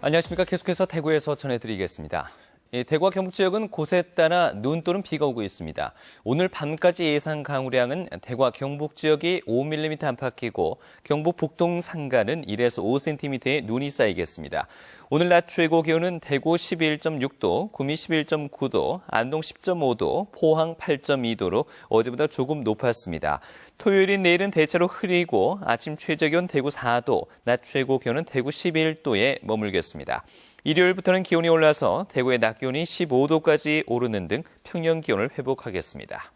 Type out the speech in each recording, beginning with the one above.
안녕하십니까. 계속해서 대구에서 전해드리겠습니다. 대구와 경북 지역은 곳에 따라 눈 또는 비가 오고 있습니다. 오늘 밤까지 예상 강우량은 대구와 경북 지역이 5mm 안팎이고 경북 북동 산간은 1에서 5cm의 눈이 쌓이겠습니다. 오늘 낮 최고 기온은 대구 11.6도, 구미 11.9도, 안동 10.5도, 포항 8.2도로 어제보다 조금 높았습니다. 토요일인 내일은 대체로 흐리고 아침 최저기온 대구 4도, 낮 최고 기온은 대구 11도에 머물겠습니다. 일요일부터는 기온이 올라서 대구의 낮 기온이 15도까지 오르는 등 평년 기온을 회복하겠습니다.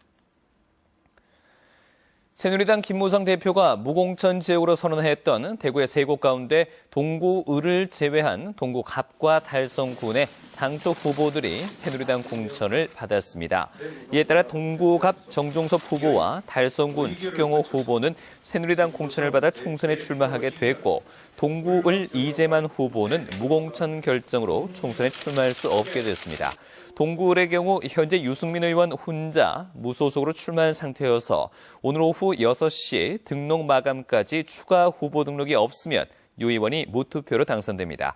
새누리당 김무성 대표가 무공천 지역으로 선언했던 대구의 세 곳 가운데 동구을을 제외한 동구갑과 달성군의 당초 후보들이 새누리당 공천을 받았습니다. 이에 따라 동구갑 정종섭 후보와 달성군 추경호 후보는 새누리당 공천을 받아 총선에 출마하게 됐고 동구을 이재만 후보는 무공천 결정으로 총선에 출마할 수 없게 됐습니다. 동구을의 경우 현재 유승민 의원 혼자 무소속으로 출마한 상태여서 오늘 오후 6시 등록 마감까지 추가 후보 등록이 없으면 유 의원이 무투표로 당선됩니다.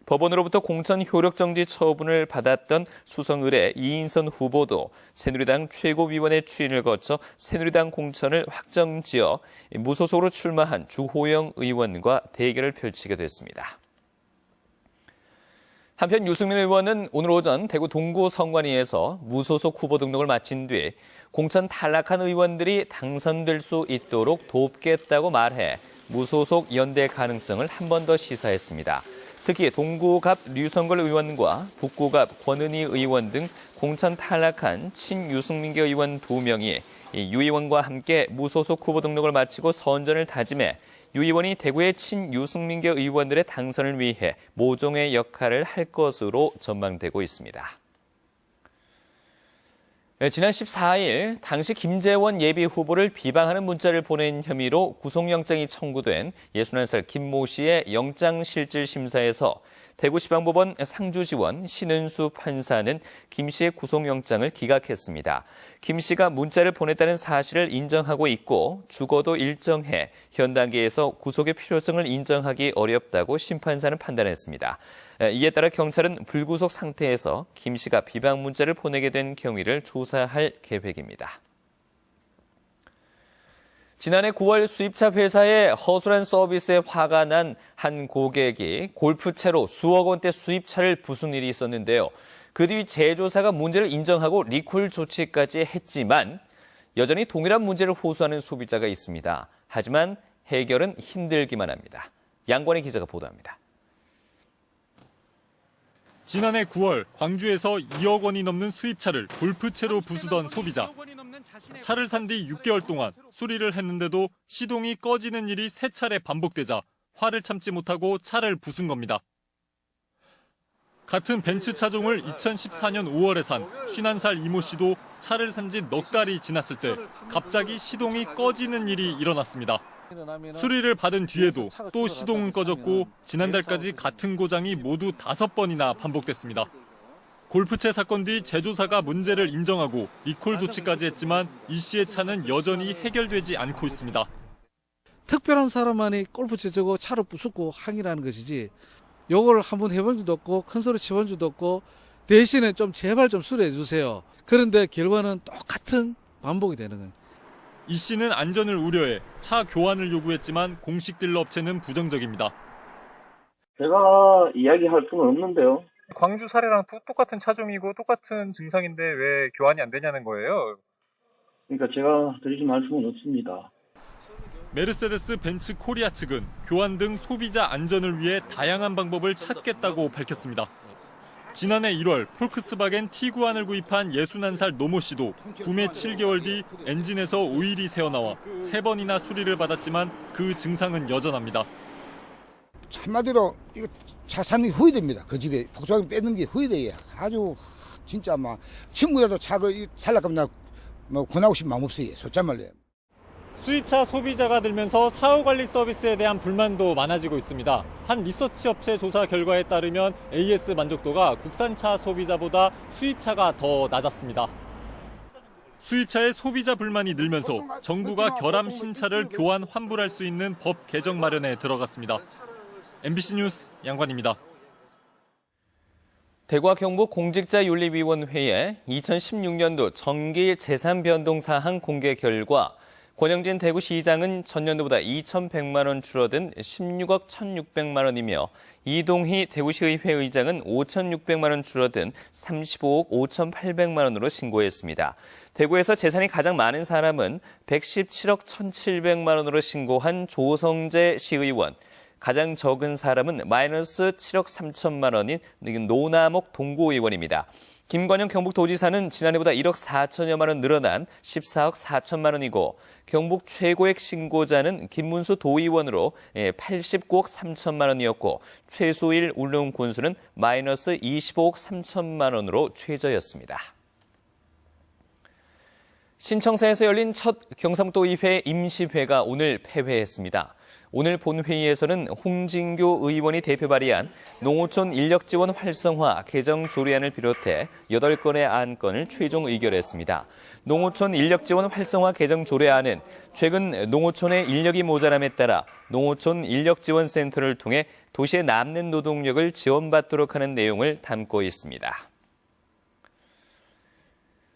법원으로부터 공천 효력 정지 처분을 받았던 수성을의 이인선 후보도 새누리당 최고위원회 추인을 거쳐 새누리당 공천을 확정지어 무소속으로 출마한 주호영 의원과 대결을 펼치게 됐습니다. 한편 유승민 의원은 오늘 오전 대구 동구 선관위에서 무소속 후보 등록을 마친 뒤 공천 탈락한 의원들이 당선될 수 있도록 돕겠다고 말해 무소속 연대 가능성을 한 번 더 시사했습니다. 특히 동구갑 류성걸 의원과 북구갑 권은희 의원 등 공천 탈락한 친유승민계 의원 2명이 유 의원과 함께 무소속 후보 등록을 마치고 선전을 다짐해 유 의원이 대구의 친유승민계 의원들의 당선을 위해 모종의 역할을 할 것으로 전망되고 있습니다. 지난 14일 당시 김재원 예비후보를 비방하는 문자를 보낸 혐의로 구속영장이 청구된 61살 김모 씨의 영장실질심사에서 대구지방법원 상주지원 신은수 판사는 김 씨의 구속영장을 기각했습니다. 김 씨가 문자를 보냈다는 사실을 인정하고 있고 죽어도 일정해 현 단계에서 구속의 필요성을 인정하기 어렵다고 심판사는 판단했습니다. 이에 따라 경찰은 불구속 상태에서 김 씨가 비방 문자를 보내게 된 경위를 조사할 계획입니다. 지난해 9월 수입차 회사의 허술한 서비스에 화가 난 한 고객이 골프채로 수억 원대 수입차를 부순 일이 있었는데요. 그 뒤 제조사가 문제를 인정하고 리콜 조치까지 했지만 여전히 동일한 문제를 호소하는 소비자가 있습니다. 하지만 해결은 힘들기만 합니다. 양권희 기자가 보도합니다. 지난해 9월 광주에서 2억 원이 넘는 수입차를 골프채로 부수던 소비자. 차를 산 뒤 6개월 동안 수리를 했는데도 시동이 꺼지는 일이 3차례 반복되자 화를 참지 못하고 차를 부순 겁니다. 같은 벤츠 차종을 2014년 5월에 산 51살 이모 씨도 차를 산 지 넉 달이 지났을 때 갑자기 시동이 꺼지는 일이 일어났습니다. 수리를 받은 뒤에도 또 시동은 꺼졌고 지난달까지 같은 고장이 모두 5번이나 반복됐습니다. 골프채 사건 뒤 제조사가 문제를 인정하고 리콜 조치까지 했지만 이 씨의 차는 여전히 해결되지 않고 있습니다. 특별한 사람만이 골프채 저거 차로 부수고 항의라는 것이지 요걸 한번 해본 적도 없고 큰 소리 치본 적도 없고 대신에 좀 제발 좀 수리해 주세요. 그런데 결과는 똑같은 반복이 되는 거예요. 이 씨는 안전을 우려해 차 교환을 요구했지만 공식 딜러 업체는 부정적입니다. 제가 이야기할 수는 없는데요. 광주 사례랑 똑같은 차종이고 똑같은 증상인데 왜 교환이 안 되냐는 거예요? 그러니까 제가 드리지 말씀은 없습니다. 메르세데스 벤츠 코리아 측은 교환 등 소비자 안전을 위해 다양한 방법을 찾겠다고 밝혔습니다. 지난해 1월 폴크스바겐 T구안을 구입한 61살 노모 씨도 구매 7개월 뒤 엔진에서 오일이 새어나와 3번이나 수리를 받았지만 그 증상은 여전합니다. 한마디로 이거 차 사는 게 후회됩니다. 그 집에 복잡하게 뺏는 게 후회돼요. 아주 진짜 막 친구라도 차 살라면 나 권하고 싶은 마음 없어요. 솔직말로. 수입차 소비자가 늘면서 사후관리 서비스에 대한 불만도 많아지고 있습니다. 한 리서치 업체 조사 결과에 따르면 AS 만족도가 국산차 소비자보다 수입차가 더 낮았습니다. 수입차의 소비자 불만이 늘면서 정부가 결함 신차를 교환 환불할 수 있는 법 개정 마련에 들어갔습니다. MBC 뉴스 양관입니다. 대구와 경북 공직자윤리위원회의 2016년도 정기 재산 변동 사항 공개 결과 권영진 대구시장은 전년도보다 2,100만 원 줄어든 16억 1,600만 원이며 이동희 대구시의회 의장은 5,600만 원 줄어든 35억 5,800만 원으로 신고했습니다. 대구에서 재산이 가장 많은 사람은 117억 1,700만 원으로 신고한 조성재 시의원, 가장 적은 사람은 마이너스 7억 3천만 원인 노남옥 동구의원입니다. 김관영 경북도지사는 지난해보다 1억 4천여만 원 늘어난 14억 4천만 원이고 경북 최고액 신고자는 김문수 도의원으로 89억 3천만 원이었고 최소일 울릉 군수는 마이너스 25억 3천만 원으로 최저였습니다. 신청사에서 열린 첫 경상도의회 임시회가 오늘 폐회했습니다. 오늘 본회의에서는 홍진교 의원이 대표 발의한 농어촌 인력지원 활성화 개정 조례안을 비롯해 8건의 안건을 최종 의결했습니다. 농어촌 인력지원 활성화 개정 조례안은 최근 농어촌의 인력이 모자람에 따라 농어촌 인력지원센터를 통해 도시에 남는 노동력을 지원받도록 하는 내용을 담고 있습니다.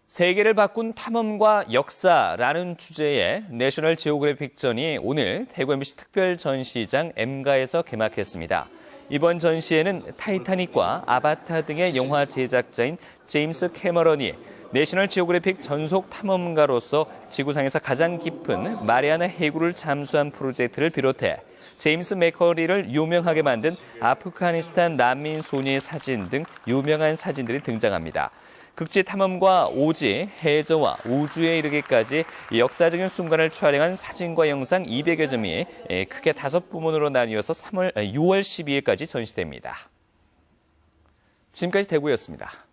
세계를 바꾼 탐험과 역사라는 주제의 내셔널 지오그래픽전이 오늘 대구 MBC 특별 전시장 M가에서 개막했습니다. 이번 전시회는 타이타닉과 아바타 등의 영화 제작자인 제임스 캐머런이 내셔널 지오그래픽 전속 탐험가로서 지구상에서 가장 깊은 마리아나 해구를 잠수한 프로젝트를 비롯해 제임스 맥커리를 유명하게 만든 아프가니스탄 난민 소녀의 사진 등 유명한 사진들이 등장합니다. 극지 탐험과 오지, 해저와 우주에 이르기까지 역사적인 순간을 촬영한 사진과 영상 200여 점이 크게 5부문으로 나뉘어서 6월 12일까지 전시됩니다. 지금까지 대구였습니다.